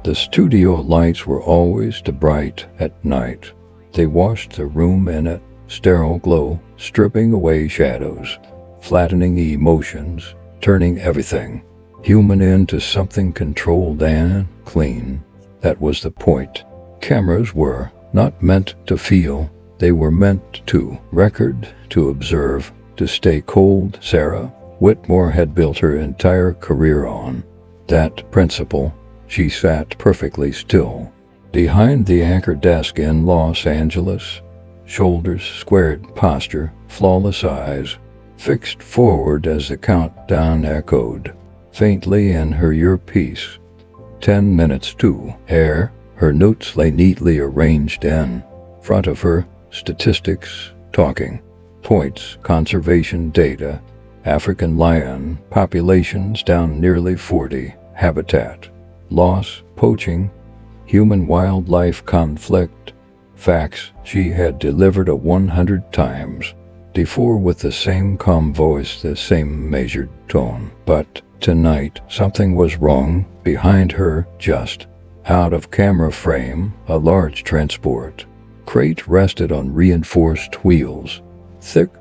The studio lights were always too bright at night. They washed the room in a sterile glow, stripping away shadows, flattening emotions, turning everything human into something controlled and clean. That was the point. Cameras were not meant to feel, they were meant to record, to observe, to stay cold. Sarah Whitmore had built her entire career on that principle. She sat perfectly still behind the anchor desk in Los Angeles, shoulders squared, posture flawless, eyes fixed forward as the countdown echoed faintly in her earpiece. 10 minutes to air. Her notes lay neatly arranged in front of her, statistics, talking points, conservation data, African lion populations down nearly 40, habitat loss, poaching, human-wildlife conflict, facts she had delivered 100 times before with the same calm voice, the same measured tone. But tonight something was wrong. Behind her, just out of camera frame, a large transport crate rested on reinforced wheels. Thick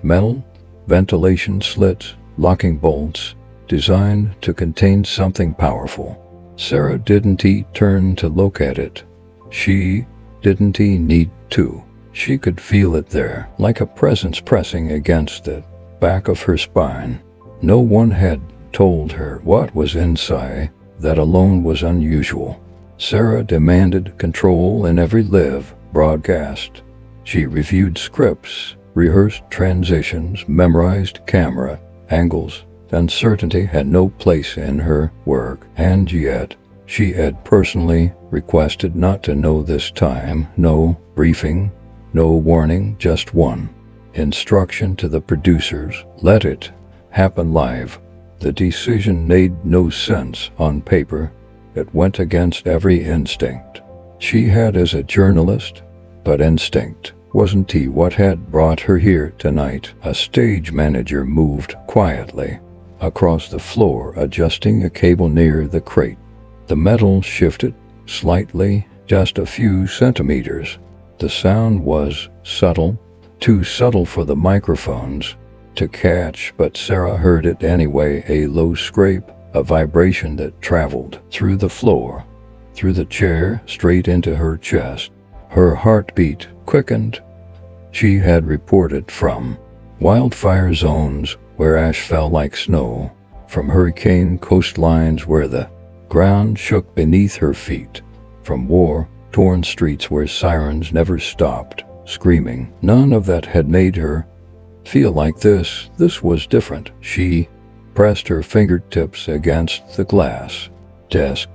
metal ventilation slits, locking bolts, designed to contain something powerful. Sarah didn't turn to look at it. She didn't need to. She could feel it there, like a presence pressing against the back of her spine. No one had told her what was inside. That alone was unusual. Sarah demanded control in every live broadcast. She reviewed scripts, rehearsed transitions, memorized camera angles. Uncertainty had no place in her work, and yet she had personally requested not to know this time. No briefing, no warning, just one instruction to the producers: let it happen live. The decision made no sense on paper. It went against every instinct she had as a journalist, but instinct wasn't what had brought her here tonight. A stage manager moved quietly across the floor, adjusting a cable near the crate. The metal shifted slightly, just a few centimeters. The sound was subtle, too subtle for the microphones to catch, but Sarah heard it anyway, a low scrape, a vibration that traveled through the floor, through the chair, straight into her chest. Her heartbeat quickened. She had reported from wildfire zones where ash fell like snow, from hurricane coastlines where the ground shook beneath her feet, from war-torn streets where sirens never stopped screaming. None of that had made her feel like this. This was different. She pressed her fingertips against the glass desk,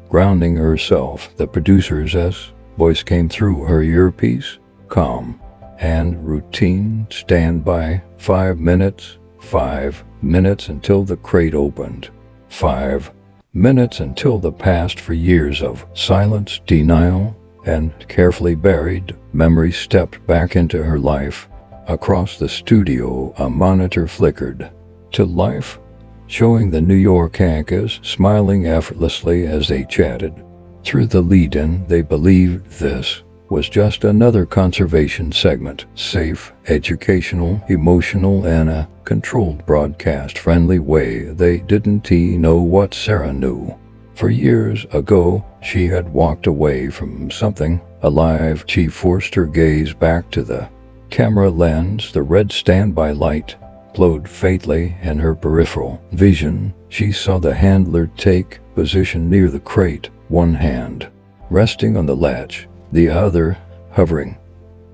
grounding herself. The producer's voice came through her earpiece, calm and routine. Stand by. 5 minutes. 5 minutes until the crate opened. 5 minutes until the past for years of silence, denial, and carefully buried memory stepped back into her life. Across the studio, a monitor flickered to life, showing the New York anchors smiling effortlessly as they chatted. Through the lead-in, they believed this was just another conservation segment, safe, educational, emotional, and a controlled broadcast-friendly way. They didn't know what Sarah knew. For years ago, she had walked away from something alive. She forced her gaze back to the camera lens. The red standby light glowed faintly in her peripheral vision. She saw the handler take position near the crate, one hand resting on the latch, the other hovering,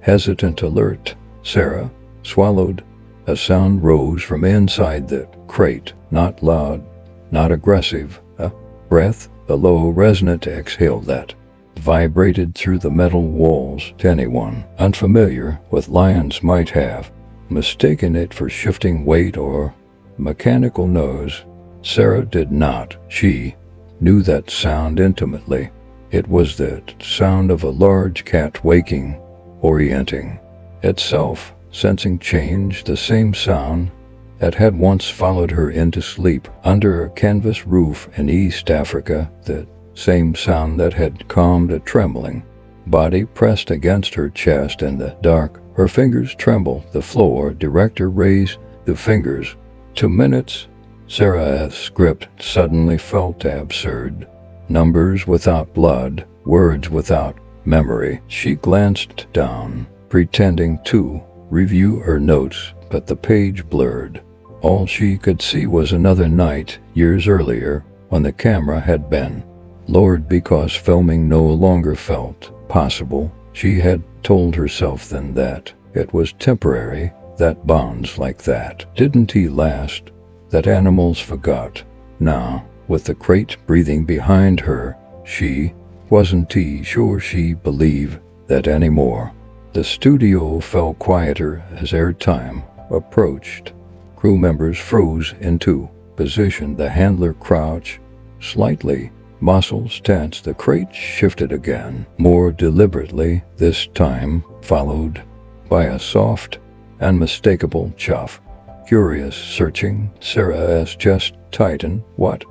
hesitant, alert. Sarah swallowed. A sound rose from inside the crate, not loud, not aggressive, a breath, a low, resonant exhale that vibrated through the metal walls. Anyone unfamiliar with lions might have mistaken it for shifting weight or mechanical noise. Sarah did not. She knew that sound intimately. It was the sound of a large cat waking, orienting itself, sensing change, the same sound that had once followed her into sleep under a canvas roof in East Africa. The same sound that had calmed a trembling body pressed against her chest in the dark. Her fingers trembled. The floor director raised the fingers. 2 minutes. Sarah's script suddenly felt absurd. Numbers without blood, words without memory. She glanced down, pretending to review her notes, but the page blurred. All she could see was another night, years earlier, when the camera had been lowered because filming no longer felt possible. She had told herself then that it was temporary, that bonds like that didn't last, that animals forgot. Now, with the crate breathing behind her, she wasn't sure she believed that anymore. The studio fell quieter as airtime approached. Crew members froze into position. The handler crouched slightly, muscles tense. The crate shifted again, more deliberately this time, followed by a soft, unmistakable chuff. Curious, searching, Sarah's chest tightened. What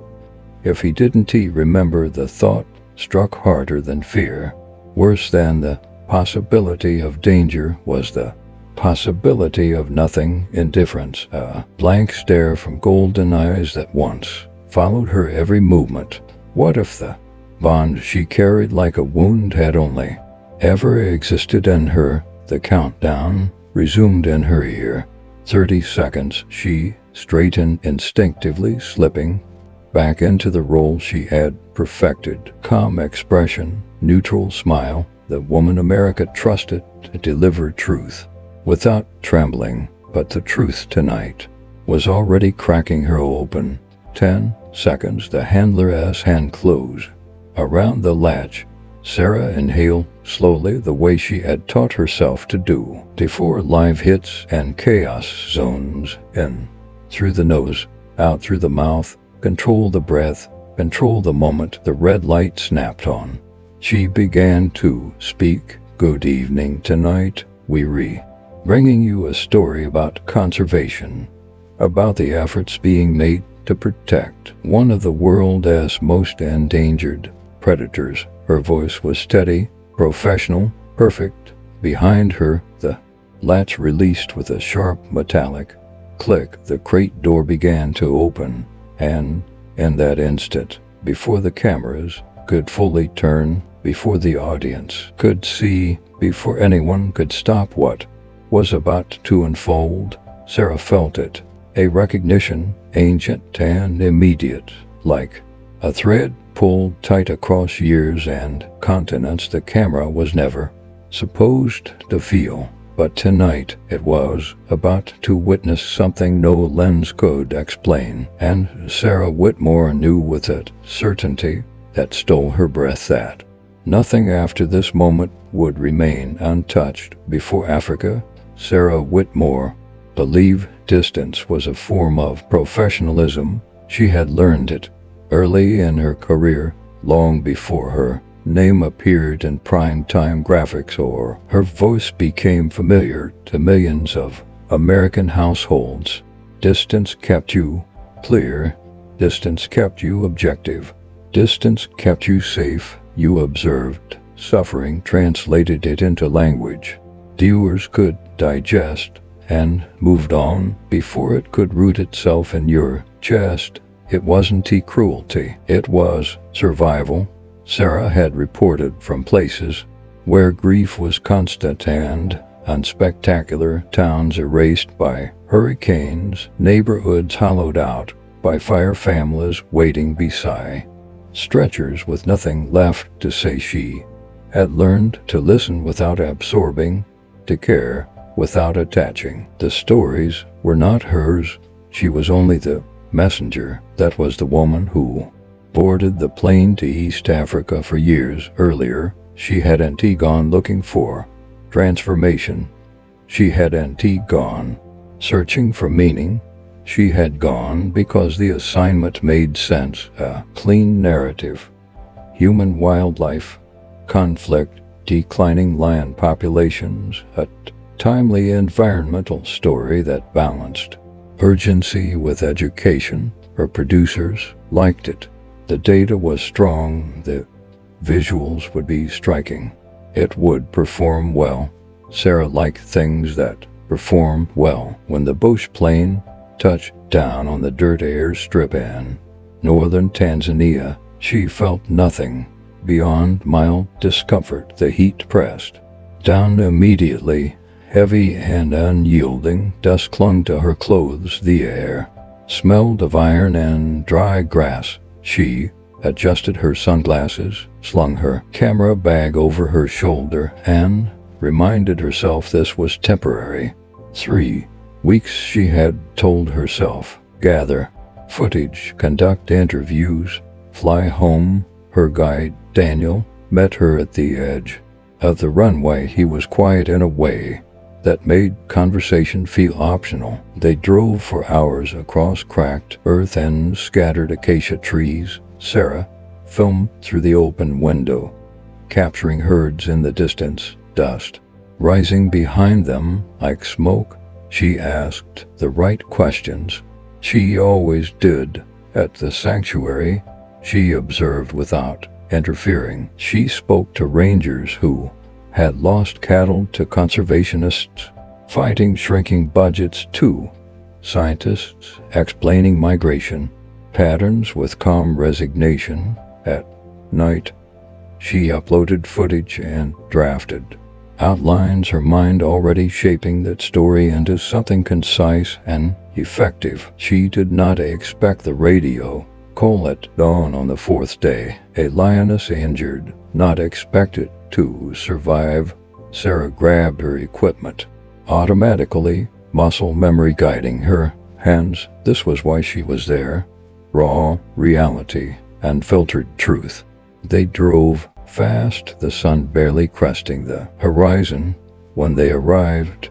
if he didn't remember? The thought struck harder than fear. Worse than the possibility of danger was the possibility of nothing, indifference. A blank stare from golden eyes that once followed her every movement. What if the bond she carried like a wound had only ever existed in her? The countdown resumed in her ear. 30 seconds. She straightened instinctively, slipping back into the role she had perfected. Calm expression, neutral smile. The woman America trusted to deliver truth without trembling, but the truth tonight was already cracking her open. 10 seconds. The handler's hand closed around the latch. Sarah inhaled slowly, the way she had taught herself to do before live hits and chaos zones. In through the nose, out through the mouth. Control the breath, control the moment. The red light snapped on. She began to speak. Good evening. Tonight, we're bringing you a story about conservation, about the efforts being made to protect one of the world's most endangered predators. Her voice was steady, professional, perfect. Behind her, the latch released with a sharp metallic click. The crate door began to open, and in that instant, before the cameras could fully turn, before the audience could see, before anyone could stop what was about to unfold, Sarah felt it. A recognition, ancient and immediate, like a thread pulled tight across years and continents. The camera was never supposed to feel, but tonight it was about to witness something no lens could explain, and Sarah Whitmore knew with a certainty that stole her breath that nothing after this moment would remain untouched. Before Africa, Sarah Whitmore believed distance was a form of professionalism. She had learned it early in her career, long before her name appeared in prime-time graphics or her voice became familiar to millions of American households. Distance kept you clear. Distance kept you objective. Distance kept you safe. You observed suffering, translated it into language viewers could digest, and moved on before it could root itself in your chest. It wasn't cruelty, it was survival. Sarah had reported from places where grief was constant and unspectacular, towns erased by hurricanes, neighborhoods hollowed out by fire, families waiting beside stretchers with nothing left to say. She had learned to listen without absorbing, to care without attaching. The stories were not hers. She was only the messenger. That was the woman who boarded the plane to East Africa for years earlier. She hadn't gone looking for transformation. She hadn't gone searching for meaning. She had gone because the assignment made sense. A clean narrative. Human wildlife conflict, declining land populations, a timely environmental story that balanced urgency with education. Her producers liked it. The data was strong, the visuals would be striking. It would perform well. Sarah liked things that performed well. When the bush plane touched down on the dirt airstrip in northern Tanzania, she felt nothing beyond mild discomfort. The heat pressed down immediately. Heavy and unyielding dust clung to her clothes. The air smelled of iron and dry grass. She adjusted her sunglasses, slung her camera bag over her shoulder, and reminded herself this was temporary. 3 weeks, she had told herself. Gather footage, conduct interviews, fly home. Her guide, Daniel, met her at the edge of the runway. He was quiet in a way that made conversation feel optional. They drove for hours across cracked earth and scattered acacia trees. Sarah filmed through the open window, capturing herds in the distance, dust rising behind them like smoke. She asked the right questions. She always did. At the sanctuary, she observed without interfering. She spoke to rangers who had lost cattle, to conservationists fighting shrinking budgets, to scientists explaining migration patterns with calm resignation. At night, she uploaded footage and drafted outlines, her mind already shaping that story into something concise and effective. She did not expect the radio call at dawn on the 4th day. A lioness injured, not expected to survive. Sarah grabbed her equipment, automatically, muscle memory guiding her hands. This was why she was there. Raw reality and filtered truth. They drove fast, the sun barely cresting the horizon. When they arrived,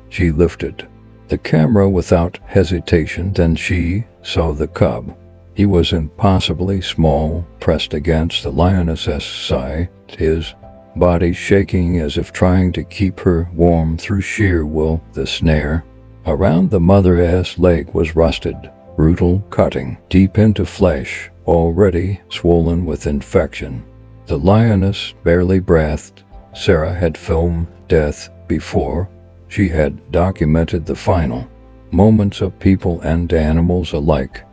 she lifted the camera without hesitation. Then she saw the cub. He was impossibly small, pressed against the lioness's side, his body shaking as if trying to keep her warm through sheer will. The snare around the mother's leg was rusted, brutal, cutting deep into flesh, already swollen with infection. The lioness barely breathed. Sarah had filmed death before. She had documented the final moments of people and animals alike.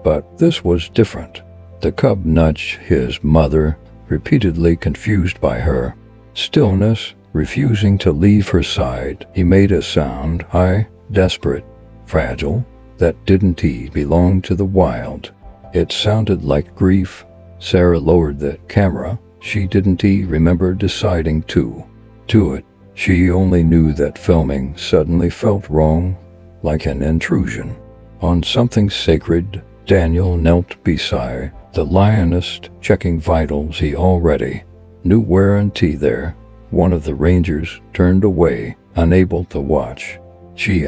But this was different. The cub nudged his mother, repeatedly, confused by her stillness, refusing to leave her side. He made a sound, high, desperate, fragile, that didn't belong to the wild. It sounded like grief. Sarah lowered the camera. She didn't remember deciding to do it. She only knew that filming suddenly felt wrong, like an intrusion on something sacred. Daniel knelt beside the lioness, checking vitals. He already knew warranty there. One of the rangers turned away, unable to watch. "She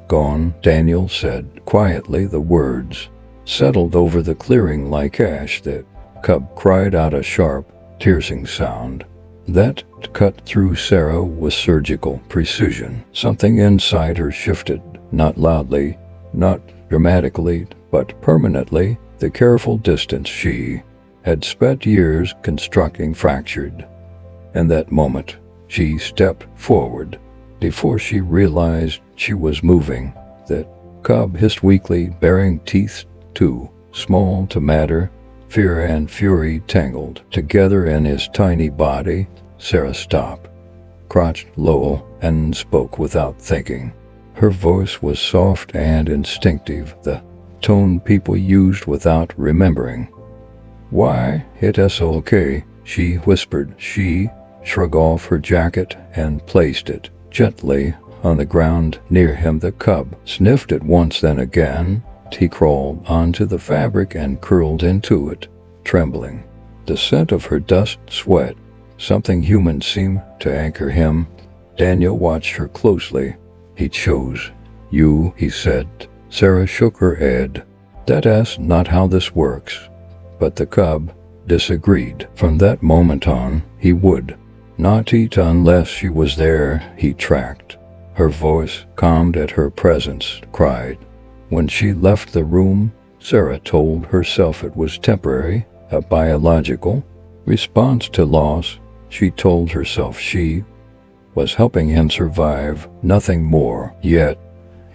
gone," Daniel said quietly. The words settled over the clearing like ash. The cub cried out, a sharp, piercing sound that cut through Sarah with surgical precision. Something inside her shifted, not loudly, not dramatically, but permanently. The careful distance she had spent years constructing fractured. In that moment, she stepped forward. Before she realized she was moving, the cub hissed weakly, baring teeth too small to matter. Fear and fury tangled together in his tiny body. Sarah stopped, crouched low, and spoke without thinking. Her voice was soft and instinctive, the tone people used without remembering. "Why, it's okay," she whispered. She shrugged off her jacket and placed it gently on the ground near him. The cub sniffed it once, then again. He crawled onto the fabric and curled into it, trembling. The scent of her dust sweat, something human, seemed to anchor him. Daniel watched her closely. "He chose you," he said. Sarah shook her head. "That's not how this works." But the cub disagreed. From that moment on, he would not eat unless she was there. He tracked. Her voice, calmed at her presence, cried. When she left the room, Sarah told herself it was temporary, a biological response to loss. She told herself she was helping him survive, nothing more. Yet,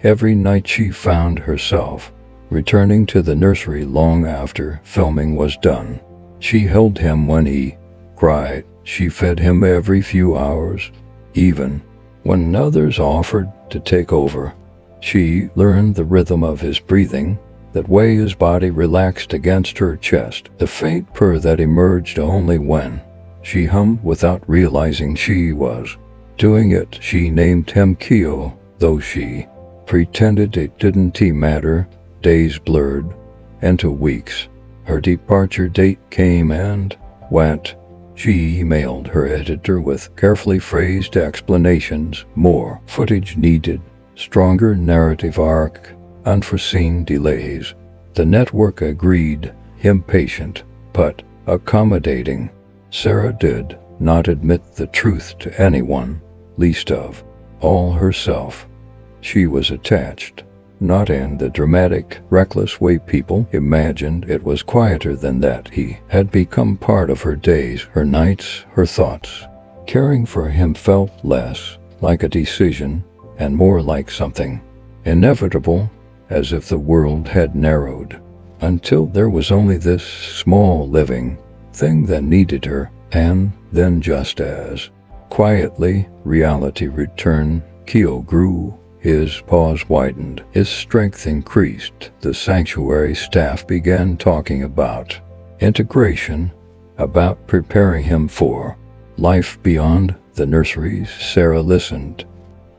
every night she found herself returning to the nursery long after filming was done. She held him when he cried. She fed him every few hours, even when others offered to take over. She learned the rhythm of his breathing, that way his body relaxed against her chest, the faint purr that emerged only when she hummed without realizing she was doing it. She named him Keo, though she pretended it didn't matter. Days blurred into weeks. Her departure date came and went. She emailed her editor with carefully phrased explanations, more footage needed, stronger narrative arc, unforeseen delays. The network agreed, impatient, but accommodating. Sarah did not admit the truth to anyone, least of all herself. She was attached. Not in the dramatic, reckless way people imagined. It was quieter than that. He had become part of her days, her nights, her thoughts. Caring for him felt less like a decision and more like something inevitable, as if the world had narrowed until there was only this small living thing that needed her. And then, just as quietly, reality returned. Keo grew. His paws widened, his strength increased. The sanctuary staff began talking about integration, about preparing him for life beyond the nurseries. Sarah listened,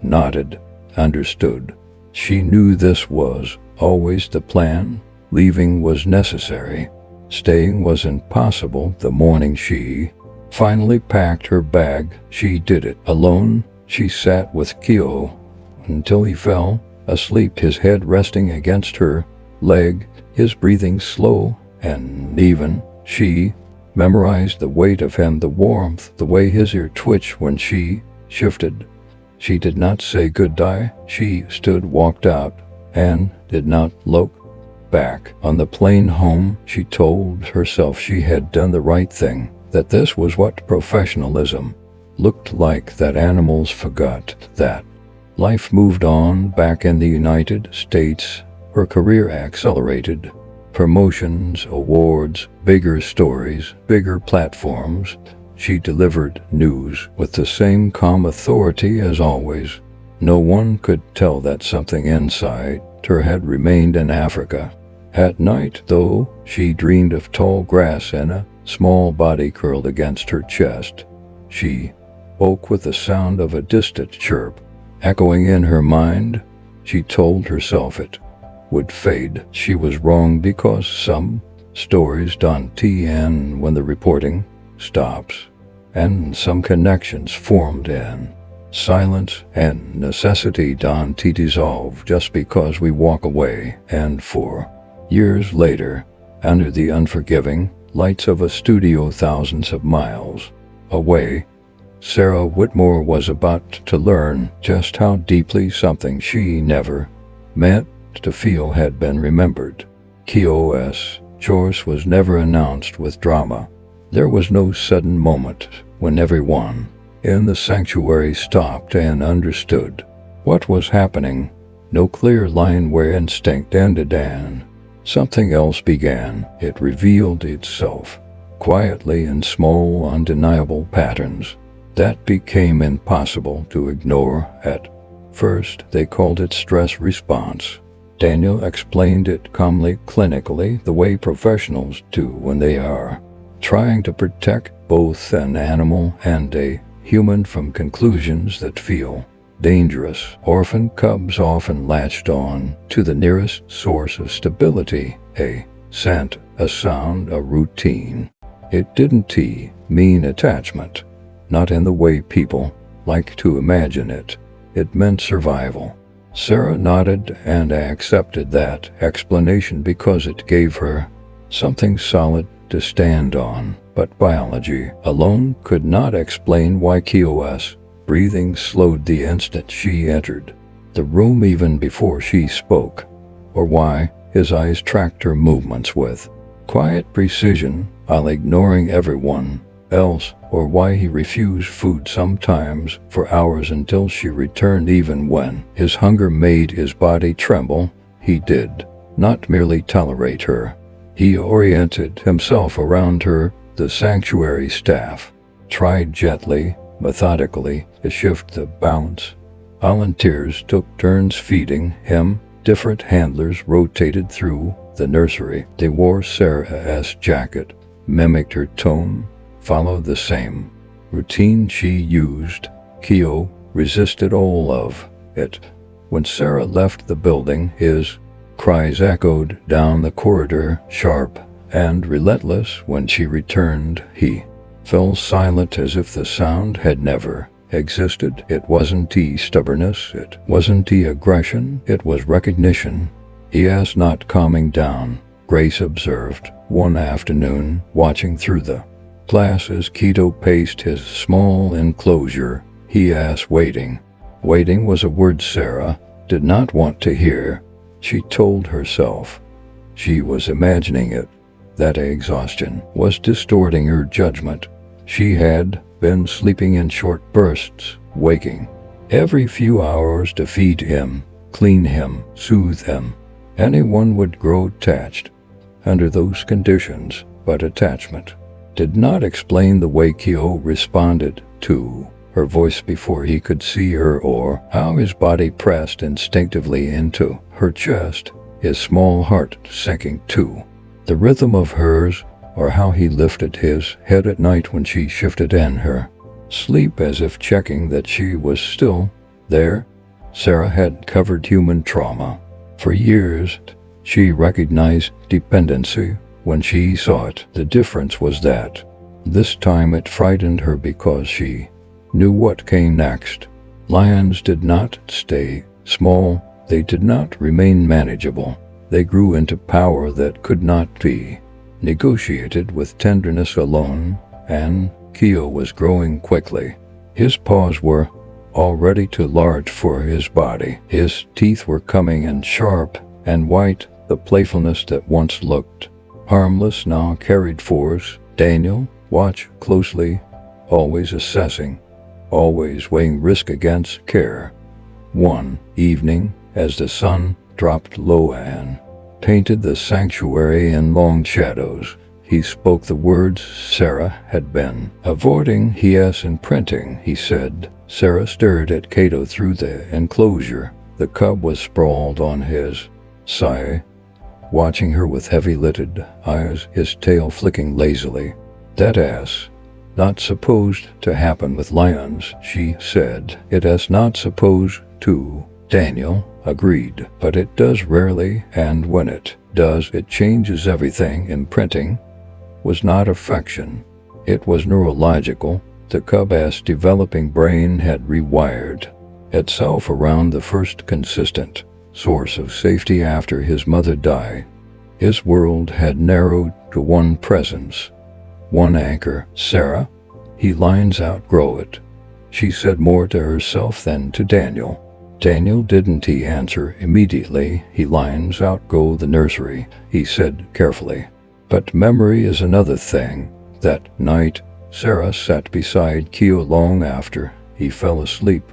nodded, understood. She knew this was always the plan. Leaving was necessary. Staying was impossible. The morning she finally packed her bag, she did it alone. She sat with Keo until he fell asleep, his head resting against her leg, his breathing slow and even. She memorized the weight of him, the warmth, the way his ear twitched when she shifted. She did not say goodbye. She stood, walked out, and did not look back. On the plane home, she told herself she had done the right thing, that this was what professionalism looked like, that animals forgot that life moved on. Back in the United States, her career accelerated. Promotions, awards, bigger stories, bigger platforms. She delivered news with the same calm authority as always. No one could tell that something inside her had remained in Africa. At night, though, she dreamed of tall grass and a small body curled against her chest. She woke with the sound of a distant chirp echoing in her mind. She told herself it would fade. She was wrong, because some stories don't end when the reporting stops, and some connections formed in silence and necessity don't dissolve just because we walk away. And 4 years later, under the unforgiving lights of a studio thousands of miles away, Sarah Whitmore was about to learn just how deeply something she never meant to feel had been remembered. Keo's choice was never announced with drama. There was no sudden moment when everyone in the sanctuary stopped and understood what was happening. No clear line where instinct ended and something else began. It revealed itself quietly in small, undeniable patterns that became impossible to ignore. At first, they called it stress response. Daniel explained it calmly, clinically, the way professionals do when they are trying to protect both an animal and a human from conclusions that feel dangerous. Orphan cubs often latched on to the nearest source of stability, a scent, a sound, a routine. It didn't mean attachment. Not in the way people like to imagine it. It meant survival. Sarah nodded and accepted that explanation because it gave her something solid to stand on. But biology alone could not explain why Keo's breathing slowed the instant she entered the room, even before she spoke, or why His eyes tracked her movements with quiet precision, while ignoring everyone else, or why he refused food sometimes for hours until she returned. Even when his hunger made his body tremble, he did not merely tolerate her. He oriented himself around her. The sanctuary staff tried gently, methodically, to shift the balance. Volunteers took turns feeding him. Different handlers rotated through the nursery. They wore Sarah's jacket, mimicked her tone, followed the same routine she used. Keo resisted all of it. When Sarah left the building, his cries echoed down the corridor, sharp and relentless. When she returned, he fell silent as if the sound had never existed. It wasn't the stubbornness, it wasn't the aggression, it was recognition. He is not calming down, Grace observed one afternoon, watching through the glass as Keto paced his small enclosure. He asked, waiting. Waiting was a word Sarah did not want to hear. She told herself she was imagining it, that exhaustion was distorting her judgment. She had been sleeping in short bursts, waking every few hours to feed him, clean him, soothe him. Anyone would grow attached under those conditions, but attachment did not explain the way Keo responded to her voice before he could see her, or how his body pressed instinctively into her chest, his small heart sinking to the rhythm of hers, or how he lifted his head at night when she shifted in her sleep as if checking that she was still there. Sarah had covered human trauma for years. She recognized dependency when she saw it. The difference was that this time it frightened her because she knew what came next. Lions did not stay small. They did not remain manageable. They grew into power that could not be negotiated with tenderness alone, and Keo was growing quickly. His paws were already too large for his body. His teeth were coming in sharp and white. The playfulness that once looked harmless now carried force. Daniel watched closely, always assessing, always weighing risk against care. One evening, as the sun dropped low and painted the sanctuary in long shadows, he spoke the words Sarah had been avoiding. He is imprinting, he said. Sarah stared at Cato through the enclosure. The cub was sprawled on his side, watching her with heavy-lidded eyes, his tail flicking lazily. That is not supposed to happen with lions, she said. It is not supposed to, Daniel agreed, but it does rarely, and when it does, it changes everything. Imprinting was not affection. It was neurological. The cub's developing brain had rewired itself around the first consistent source of safety after his mother died. His world had narrowed to one presence, one anchor. Sarah, he lines outgrow it. She said more to herself than to Daniel. Daniel didn't he answer immediately. He lines outgrow the nursery, he said carefully. But memory is another thing. That night, Sarah sat beside Keo long after he fell asleep.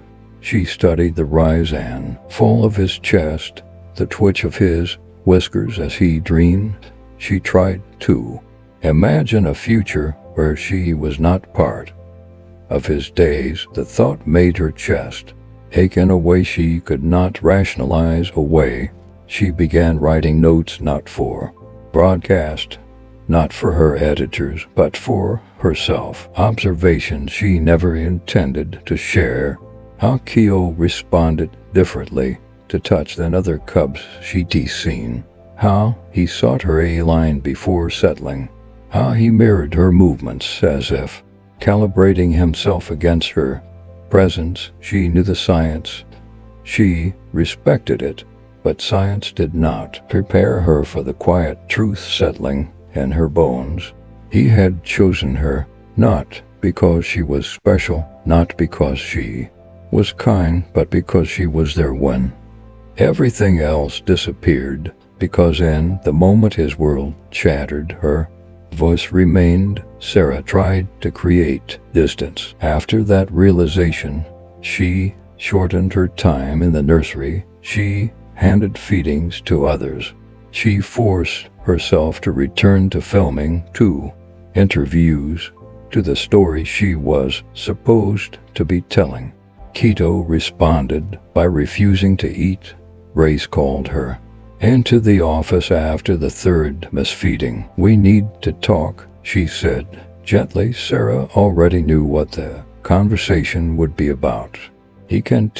She studied the rise and fall of his chest, the twitch of his whiskers as he dreamed. She tried to imagine a future where she was not part of his days. The thought made her chest ache in a way she could not rationalize away. She began writing notes not for broadcast, not for her editors, but for herself. Observations she never intended to share. How Keo responded differently to touch than other cubs she'd seen. How he sought her A-line before settling. How he mirrored her movements as if calibrating himself against her presence. She knew the science. She respected it, but science did not prepare her for the quiet truth settling in her bones. He had chosen her, not because she was special, not because she was kind, but because she was there when everything else disappeared. because in the moment his world shattered, her voice remained. Sarah tried to create distance. After that realization, she shortened her time in the nursery. She handed feedings to others. She forced herself to return to filming, to interviews, to the story she was supposed to be telling. Keto responded by refusing to eat. Grace called her into the office after the third misfeeding. "We need to talk," she said gently. Sarah already knew what the conversation would be about. "He can't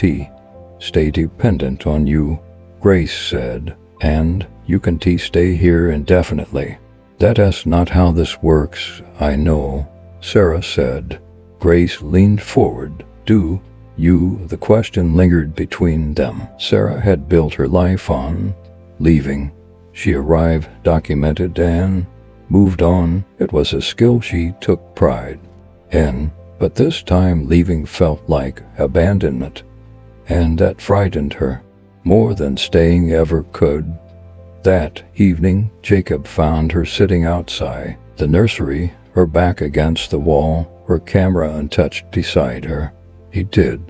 stay dependent on you," Grace said, "and you can't stay here indefinitely." "That's not how this works, I know," Sarah said. Grace leaned forward. "Do you?" The question lingered between them. Sarah had built her life on leaving. She arrived, documented, and moved on. It was a skill she took pride in, but this time leaving felt like abandonment, and that frightened her more than staying ever could. That evening, Jacob found her sitting outside the nursery, her back against the wall, her camera untouched beside her. He did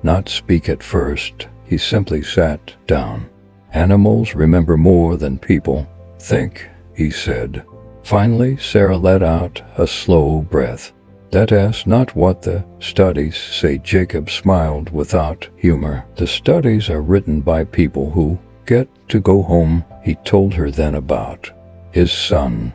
not speak at first. He simply sat down. "Animals remember more than people think," he said. Finally, Sarah let out a slow breath. "That's not what the studies say." Jacob smiled without humor. "The studies are written by people who get to go home." He told her then about his son,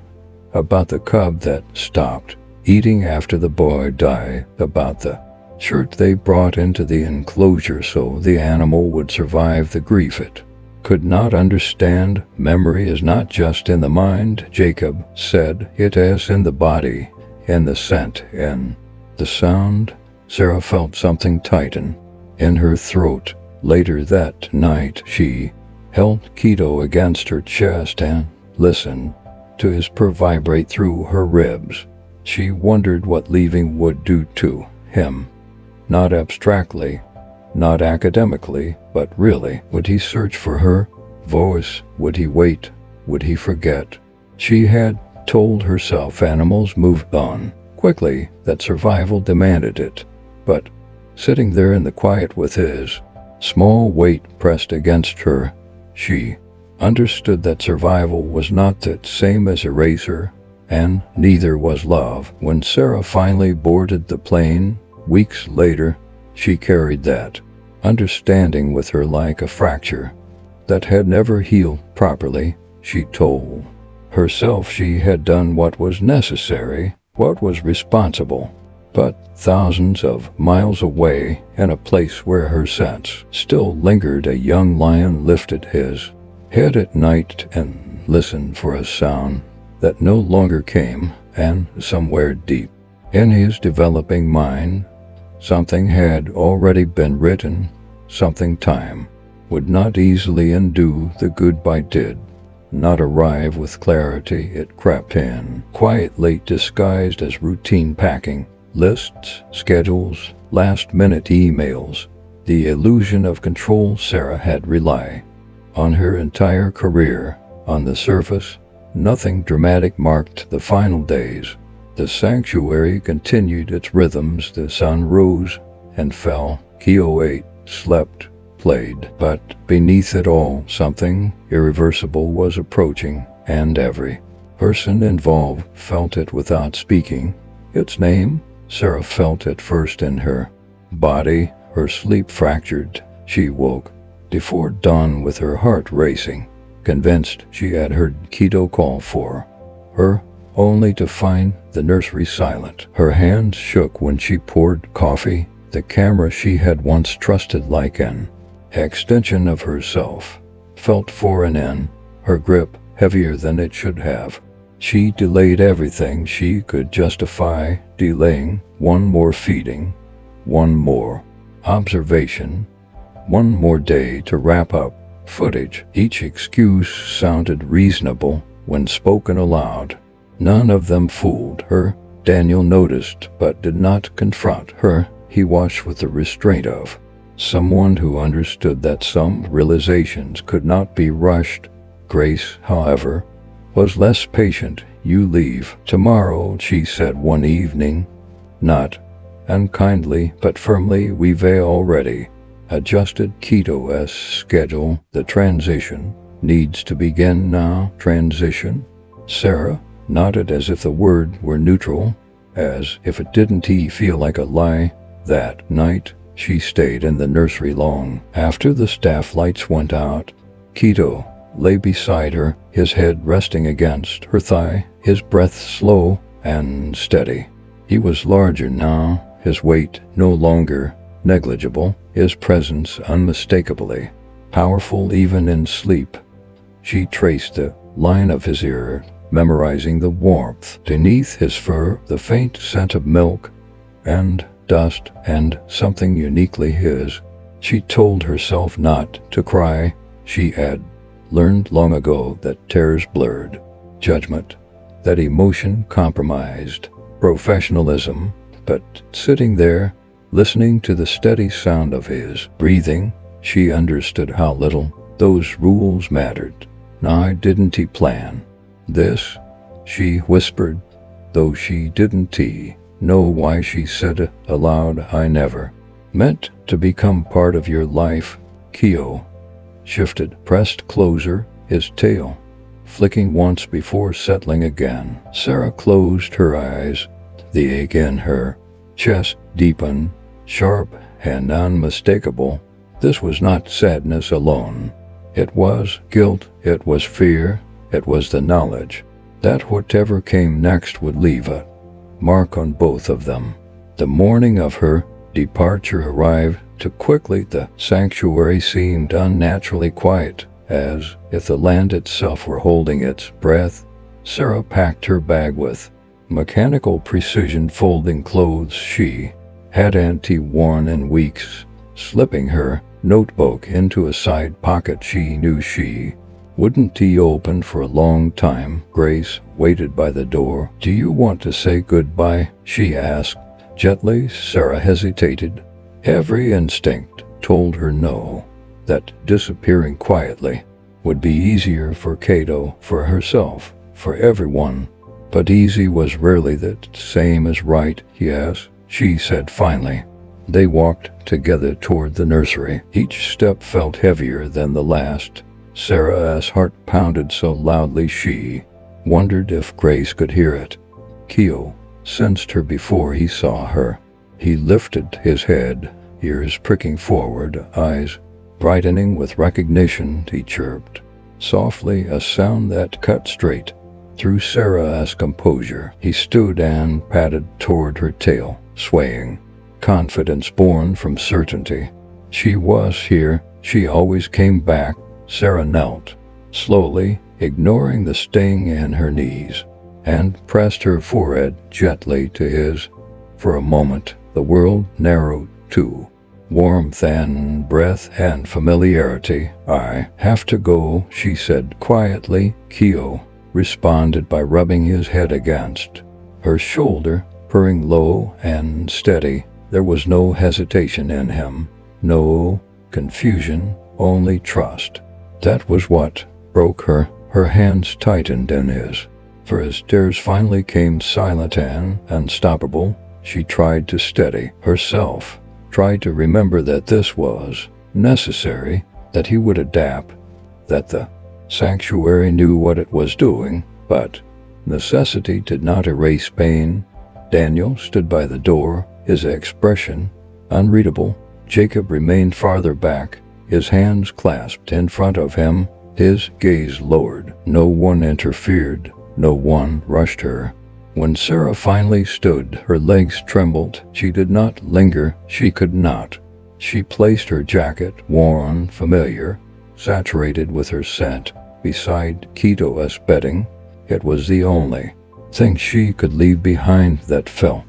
about the cub that stopped eating after the boy died, about the shirt they brought into the enclosure so the animal would survive the grief it could not understand. "Memory is not just in the mind," Jacob said. "It is in the body, in the scent, in the sound." Sarah felt something tighten in her throat. Later that night, she held Keto against her chest and listened to his purr vibrate through her ribs. She wondered what leaving would do to him. Not abstractly, not academically, but really. Would he search for her voice? Would he wait? Would he forget? She had told herself animals moved on quickly, that survival demanded it. But sitting there in the quiet with his small weight pressed against her, she understood that survival was not the same as erasure, and neither was love. When Sarah finally boarded the plane, weeks later, she carried that understanding with her like a fracture that had never healed properly. She told herself she had done what was necessary, what was responsible, but thousands of miles away, in a place where her sense still lingered, a young lion lifted his head at night and listened for a sound that no longer came, and somewhere deep in his developing mind, something had already been written, something time would not easily undo. The goodbye did not arrive with clarity. It crept in quietly, disguised as routine packing, lists, schedules, last-minute emails, the illusion of control Sarah had relied on her entire career. On the surface, nothing dramatic marked the final days. The sanctuary continued its rhythms. The sun rose and fell. Keo ate, slept, played. But beneath it all, something irreversible was approaching, and every person involved felt it without speaking. Its name? Sarah felt it first in her body. Her sleep fractured. She woke before dawn with her heart racing, convinced she had heard Keto call for her, only to find the nursery silent. Her hands shook when she poured coffee. The camera she had once trusted like an extension of herself felt foreign in her grip, heavier than it should have. She delayed everything she could justify delaying. One more feeding, one more observation, one more day to wrap up footage. Each excuse sounded reasonable when spoken aloud. None of them fooled her. Daniel noticed but did not confront her. He watched with the restraint of someone who understood that some realizations could not be rushed. Grace, however, was less patient. "You leave tomorrow," she said one evening. Not unkindly, but firmly. "We've already adjusted Keto's schedule. The transition needs to begin now." Transition? Sarah nodded as if the word were neutral, as if it didn't feel like a lie. That night, she stayed in the nursery long after the staff lights went out. Keto lay beside her, his head resting against her thigh, his breath slow and steady. He was larger now, his weight no longer negligible, his presence unmistakably powerful even in sleep. She traced the line of his ear, memorizing the warmth beneath his fur, the faint scent of milk and dust, and something uniquely his. She told herself not to cry. She had learned long ago that tears blurred judgment, that emotion compromised professionalism. But sitting there, listening to the steady sound of his breathing, she understood how little those rules mattered. "Now, didn't he plan this?" she whispered, though she didn't know why. She said aloud, "I never meant to become part of your life." Keo shifted, pressed closer, his tail flicking once before settling again. Sarah closed her eyes. The ache in her chest deepened, sharp and unmistakable. This was not sadness alone. It was guilt, it was fear, it was the knowledge that whatever came next would leave a mark on both of them. The morning of her departure arrived too quickly. The sanctuary seemed unnaturally quiet, as if the land itself were holding its breath. Sarah packed her bag with mechanical precision, folding clothes she hadn't worn in weeks, slipping her notebook into a side pocket she knew she wouldn't open for a long time. Grace waited by the door. "Do you want to say goodbye?" she asked gently. Sarah hesitated. Every instinct told her no, that disappearing quietly would be easier for Cato, for herself, for everyone. But easy was rarely the same as right. "Yes," she said finally. They walked together toward the nursery. Each step felt heavier than the last. Sarah's heart pounded so loudly she wondered if Grace could hear it. Keo sensed her before he saw her. He lifted his head, ears pricking forward, eyes brightening with recognition. He chirped softly, a sound that cut straight through Sarah's composure. He stood and patted toward her tail, swaying, confidence born from certainty. She was here. She always came back. Sarah knelt, slowly, ignoring the sting in her knees, and pressed her forehead gently to his. For a moment, the world narrowed to warmth and breath and familiarity. "I have to go," she said quietly. Keo responded by rubbing his head against her shoulder, purring low and steady. There was no hesitation in him, no confusion, only trust. That was what broke her. Her hands tightened in his. For his tears finally came silent and unstoppable. She tried to steady herself, tried to remember that this was necessary, that he would adapt, that the sanctuary knew what it was doing, but necessity did not erase pain. Daniel stood by the door, his expression unreadable. Jacob remained farther back, his hands clasped in front of him, his gaze lowered. No one interfered, no one rushed her. When Sarah finally stood, her legs trembled. She did not linger, she could not. She placed her jacket, worn, familiar, saturated with her scent, beside Keto's bedding. It was the only thing she could leave behind that felt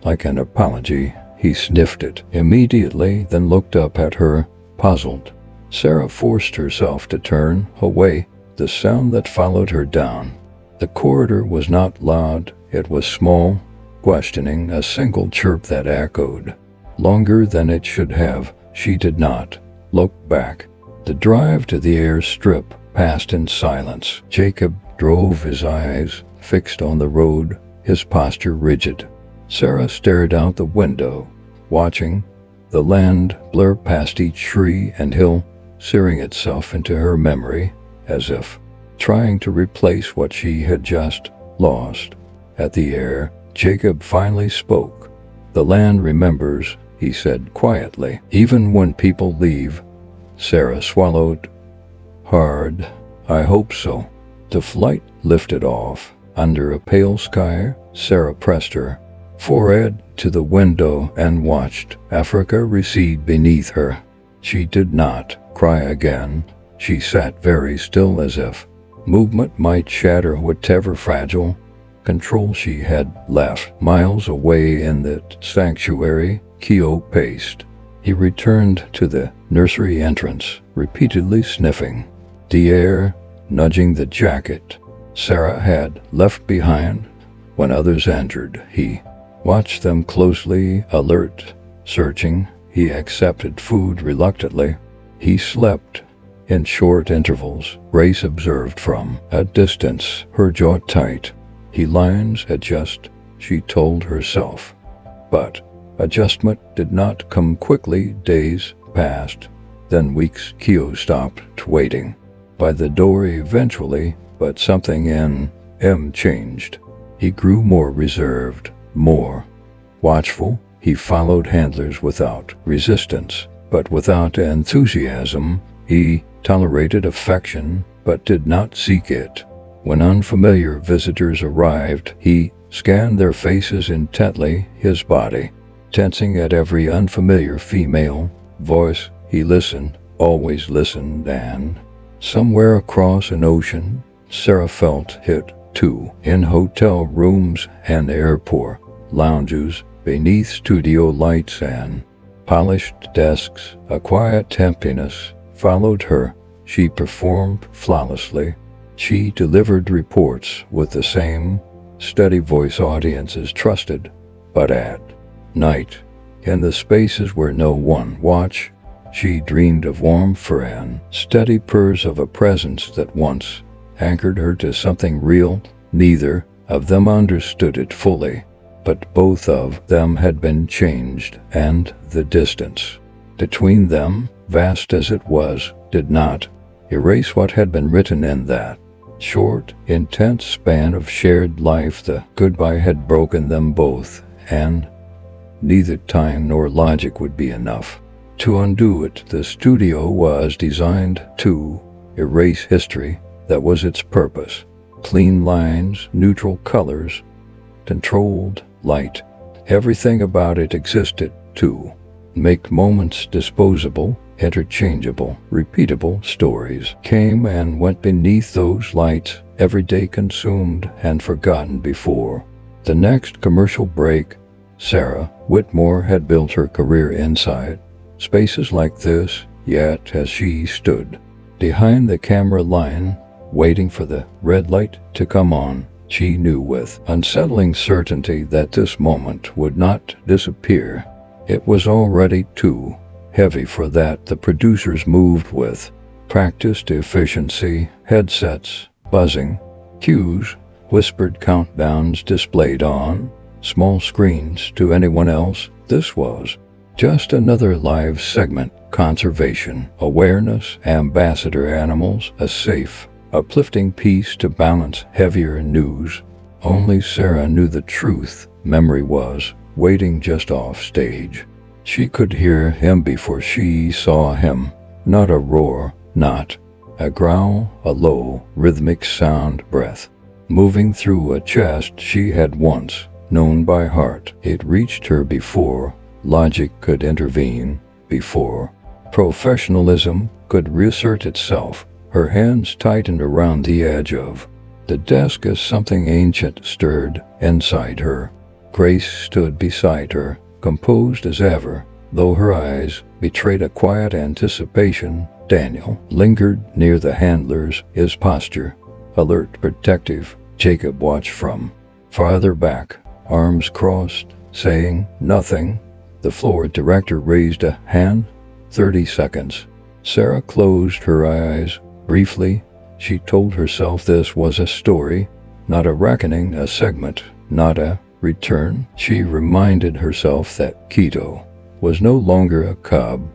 like an apology. He sniffed it immediately, then looked up at her, puzzled. Sarah forced herself to turn away, the sound that followed her down the corridor was not loud, it was small, questioning, a single chirp that echoed longer than it should have. She did not look back. The drive to the airstrip passed in silence. Jacob drove, his eyes fixed on the road, his posture rigid. Sarah stared out the window, watching the land blur past each tree and hill, searing itself into her memory, as if trying to replace what she had just lost. At the air, Jacob finally spoke. "The land remembers," he said quietly, "even when people leave." Sarah swallowed hard. "I hope so." The flight lifted off. Under a pale sky, Sarah pressed her forehead to the window and watched Africa recede beneath her. She did not cry again. She sat very still, as if movement might shatter whatever fragile control she had left. Miles away in the sanctuary, Keo paced. He returned to the nursery entrance, repeatedly sniffing the air, nudging the jacket Sarah had left behind when others entered. He watched them closely, alert, searching. He accepted food reluctantly. He slept in short intervals. Grace observed from a distance, her jaw tight. "He lines adjust," she told herself. But adjustment did not come quickly. Days passed, then weeks. Keo stopped waiting by the door eventually, but something in him changed. He grew more reserved, more watchful. He followed handlers without resistance, but without enthusiasm. He tolerated affection, but did not seek it. When unfamiliar visitors arrived, he scanned their faces intently, his body tensing at every unfamiliar female voice. He listened, always listened, and somewhere across an ocean, Sarah felt it too. In hotel rooms and airport lounges, beneath studio lights and polished desks, a quiet emptiness followed her. She performed flawlessly. She delivered reports with the same steady voice audiences trusted. But at night, in the spaces where no one watched, she dreamed of warmth and steady purrs of a presence that once anchored her to something real. Neither of them understood it fully, but both of them had been changed, and the distance between them, vast as it was, did not erase what had been written in that short, intense span of shared life. The goodbye had broken them both, and neither time nor logic would be enough to undo it. The studio was designed to erase history. That was its purpose. Clean lines, neutral colors, controlled light. Everything about it existed to make moments disposable, interchangeable, repeatable. Stories came and went beneath those lights, every day consumed and forgotten before the next commercial break. Sarah Whitmore had built her career inside spaces like this, yet as she stood behind the camera line, waiting for the red light to come on, she knew with unsettling certainty that this moment would not disappear. It was already too heavy for that. The producers moved with practiced efficiency, headsets buzzing, cues, whispered countdowns displayed on small screens. To anyone else, this was just another live segment. Conservation, awareness, ambassador animals, a safe, uplifting piece to balance heavier news. Only Sarah knew the truth. Memory was waiting just off stage. She could hear him before she saw him. Not a roar, not a growl, a low, rhythmic sound breath moving through a chest she had once known by heart. It reached her before logic could intervene, before professionalism could reassert itself. Her hands tightened around the edge of the desk as something ancient stirred inside her. Grace stood beside her, composed as ever, though her eyes betrayed a quiet anticipation. Daniel lingered near the handlers, his posture alert, protective. Jacob watched from farther back, arms crossed, saying nothing. The floor director raised a hand. 30 seconds. Sarah closed her eyes briefly, She told herself this was a story, not a reckoning, a segment, not a return. She reminded herself that Keto was no longer a cub,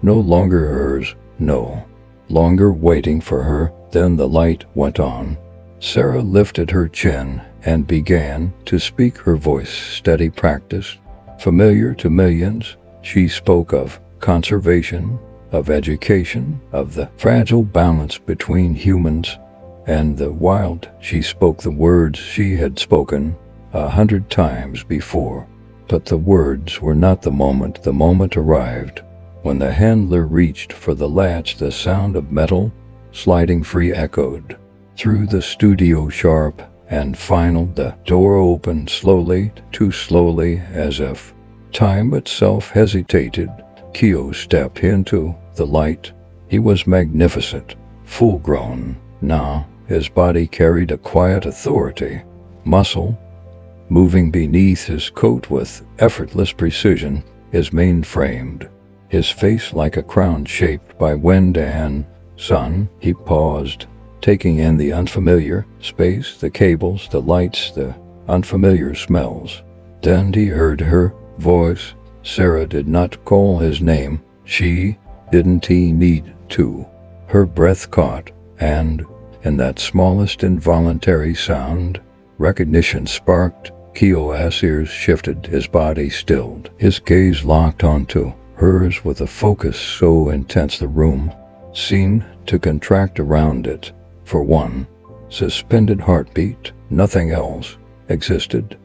no longer hers, no longer waiting for her. Then the light went on. Sarah lifted her chin and began to speak, her voice steady, practiced, familiar to millions. She spoke of conservation, of education, of the fragile balance between humans and the wild. She spoke the words she had spoken 100 times before, but the words were not the moment. The moment arrived when the handler reached for the latch. The sound of metal sliding free echoed through the studio, sharp and final. The door opened slowly, too slowly, as if time itself hesitated. Keo stepped into the light. He was magnificent, full-grown. Now his body carried a quiet authority, muscle moving beneath his coat with effortless precision, his mane framed, his face like a crown shaped by wind and sun. He paused, taking in the unfamiliar space, the cables, the lights, the unfamiliar smells. Then he heard her voice. Sarah did not call his name. She didn't he need to. Her breath caught, and in that smallest involuntary sound, recognition sparked. Keo's ears shifted, his body stilled, his gaze locked onto hers with a focus so intense the room seemed to contract around it. For one suspended heartbeat, nothing else existed.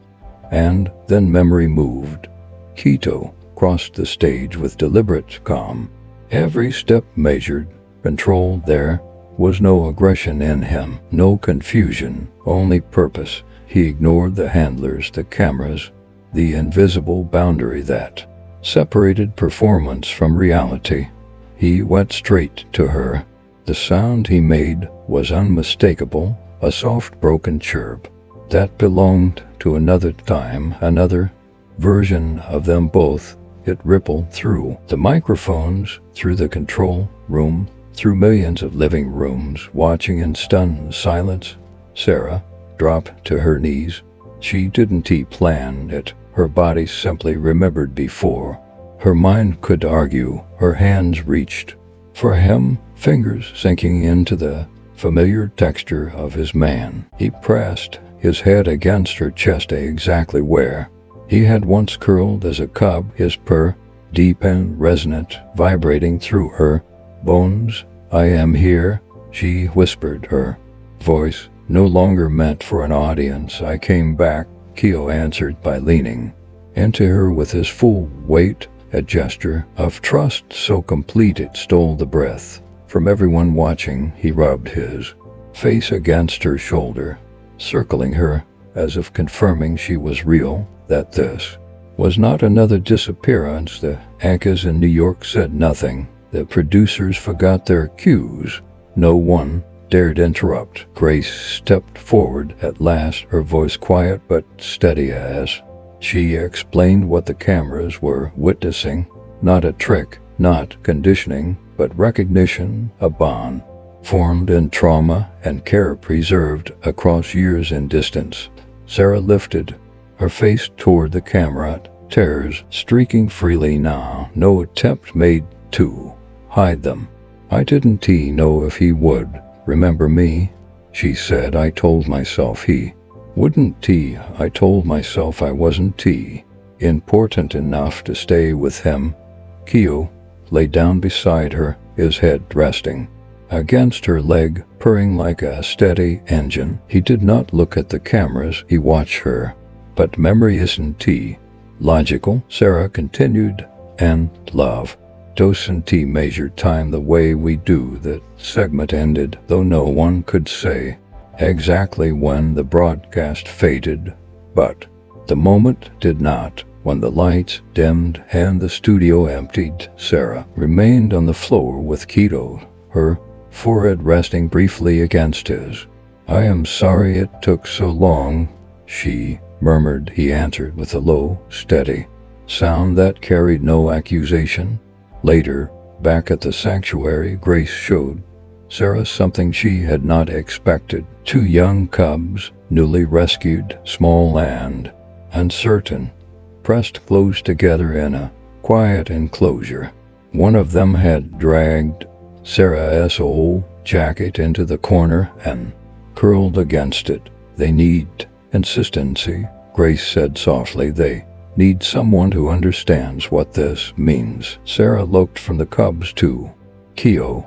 And then memory moved. Keto crossed the stage with deliberate calm, every step measured, controlled. There was no aggression in him, no confusion, only purpose. He ignored the handlers, the cameras, the invisible boundary that separated performance from reality. He went straight to her. The sound he made was unmistakable, a soft broken chirp that belonged to another time, another version of them both. It rippled through the microphones, through the control room, through millions of living rooms watching in stunned silence. Sarah dropped to her knees. She didn't plan it. Her body simply remembered before her mind could argue. Her hands reached for him, fingers sinking into the familiar texture of his man. He pressed his head against her chest, exactly where he had once curled as a cub, his purr deep and resonant, vibrating through her bones. "I am here," she whispered, her voice no longer meant for an audience. "I came back," Keo answered by leaning into her with his full weight, a gesture of trust so complete it stole the breath from everyone watching. He rubbed his face against her shoulder, circling her, as if confirming she was real, that this was not another disappearance. The anchors in New York said nothing. The producers forgot their cues. No one dared interrupt. Grace stepped forward at last, her voice quiet but steady as she explained what the cameras were witnessing. Not a trick, not conditioning, but recognition, a bond formed in trauma and care preserved across years and distance. Sarah lifted her face toward the camera, tears streaking freely now, no attempt made to hide them. "I didn't know if he would remember me," she said. "I told myself he wouldn't. I told myself I wasn't important enough to stay with him." Keo lay down beside her, his head resting against her leg, purring like a steady engine. He did not look at the cameras, he watched her. "But memory isn't logical," Sarah continued, "and love doesn't measure time the way we do." The segment ended, though no one could say exactly when the broadcast faded. But the moment did not. When the lights dimmed and the studio emptied, Sarah remained on the floor with Keto, her forehead resting briefly against his. "I am sorry it took so long," she murmured. He answered with a low, steady sound that carried no accusation. Later, back at the sanctuary, Grace showed Sarah something she had not expected. Two young cubs, newly rescued, small and uncertain, pressed close together in a quiet enclosure. One of them had dragged Sarah's old jacket into the corner and curled against it. "They need consistency," Grace said softly. "They need someone who understands what this means." Sarah looked from the cubs to Keo,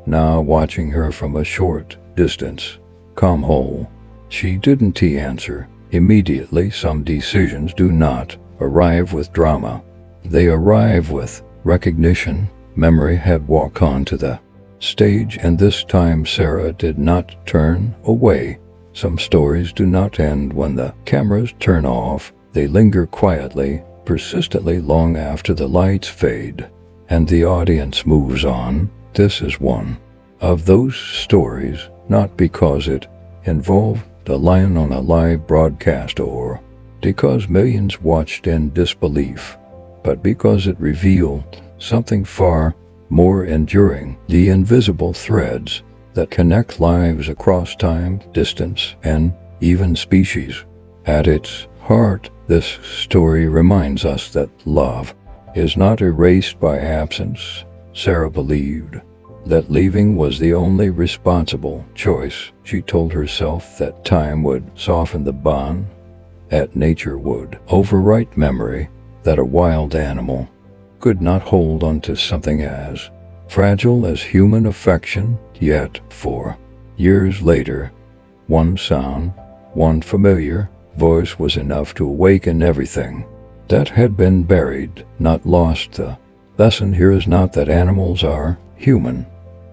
now watching her from a short distance. "Come home." She didn't answer immediately. Some decisions do not arrive with drama. They arrive with recognition. Memory had walked onto the stage, and this time Sarah did not turn away. Some stories do not end when the cameras turn off. They linger quietly, persistently long after the lights fade, and the audience moves on. This is one of those stories, not because it involved a lion on a live broadcast or because millions watched in disbelief, but because it revealed something far more enduring: the invisible threads that connect lives across time, distance, and even species. At its heart, this story reminds us that love is not erased by absence. Sarah believed that leaving was the only responsible choice. She told herself that time would soften the bond, that nature would overwrite memory, that a wild animal could not hold onto something as fragile as human affection. Yet, 4 years later, one sound, one familiar voice was enough to awaken everything that had been buried, not lost. The lesson here is not that animals are human,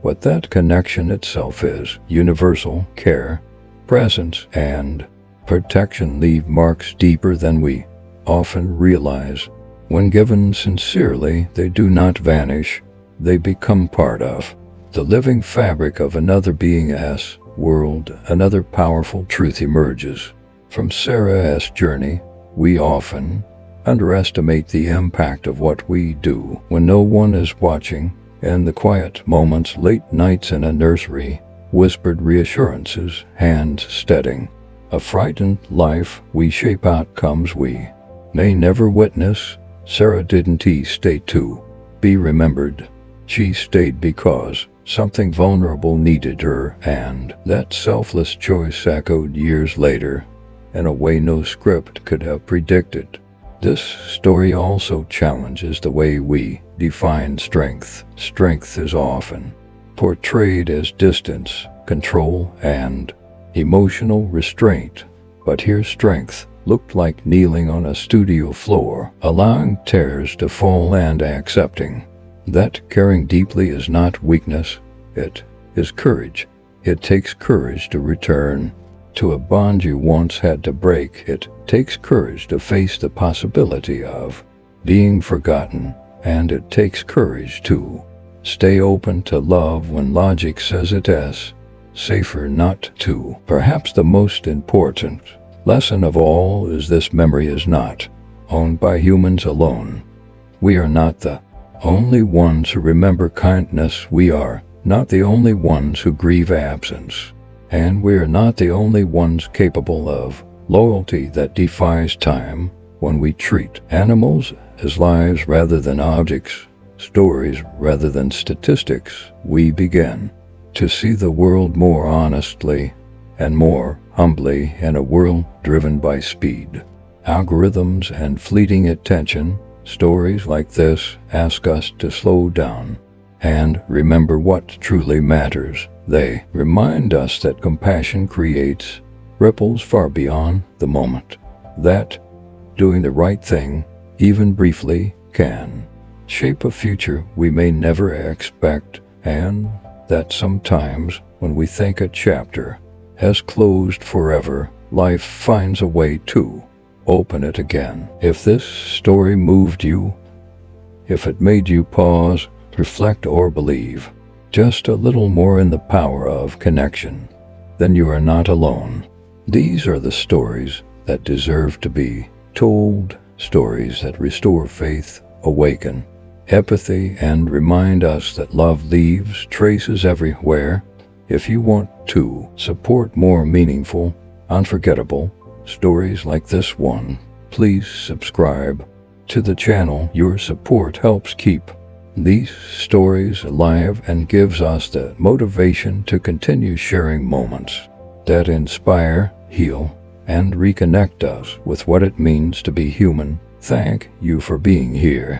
but that connection itself is universal. Care, presence, and protection leave marks deeper than we often realize. When given sincerely, they do not vanish. They become part of the living fabric of another being's world. Another powerful truth emerges from Sarah's journey. We often underestimate the impact of what we do when no one is watching. In the quiet moments, late nights in a nursery, whispered reassurances, hands steadying a frightened life, we shape outcomes we may never witness. Sarah didn't stay to be remembered. She stayed because something vulnerable needed her, and that selfless choice echoed years later in a way no script could have predicted. This story also challenges the way we define strength. Strength is often portrayed as distance, control, and emotional restraint, but here strength looked like kneeling on a studio floor, allowing tears to fall and accepting that caring deeply is not weakness, it is courage. It takes courage to return to a bond you once had to break. It takes courage to face the possibility of being forgotten, and it takes courage to stay open to love when logic says it is safer not to. Perhaps the most important lesson of all is this: memory is not owned by humans alone. We are not the only ones who remember kindness. We are not the only ones who grieve absence. And we are not the only ones capable of loyalty that defies time. When we treat animals as lives rather than objects, stories rather than statistics, we begin to see the world more honestly and more humbly. In a world driven by speed, algorithms, and fleeting attention, stories like this ask us to slow down and remember what truly matters. They remind us that compassion creates ripples far beyond the moment, that doing the right thing, even briefly, can shape a future we may never expect, and that sometimes when we think a chapter has closed forever, life finds a way to open it again. If this story moved you, if it made you pause, reflect, or believe just a little more in the power of connection, then you are not alone. These are the stories that deserve to be told, stories that restore faith, awaken empathy, and remind us that love leaves traces everywhere. If you want to support more meaningful, unforgettable stories like this one, please subscribe to the channel. Your support helps keep these stories alive and gives us the motivation to continue sharing moments that inspire, heal, and reconnect us with what it means to be human. Thank you for being here.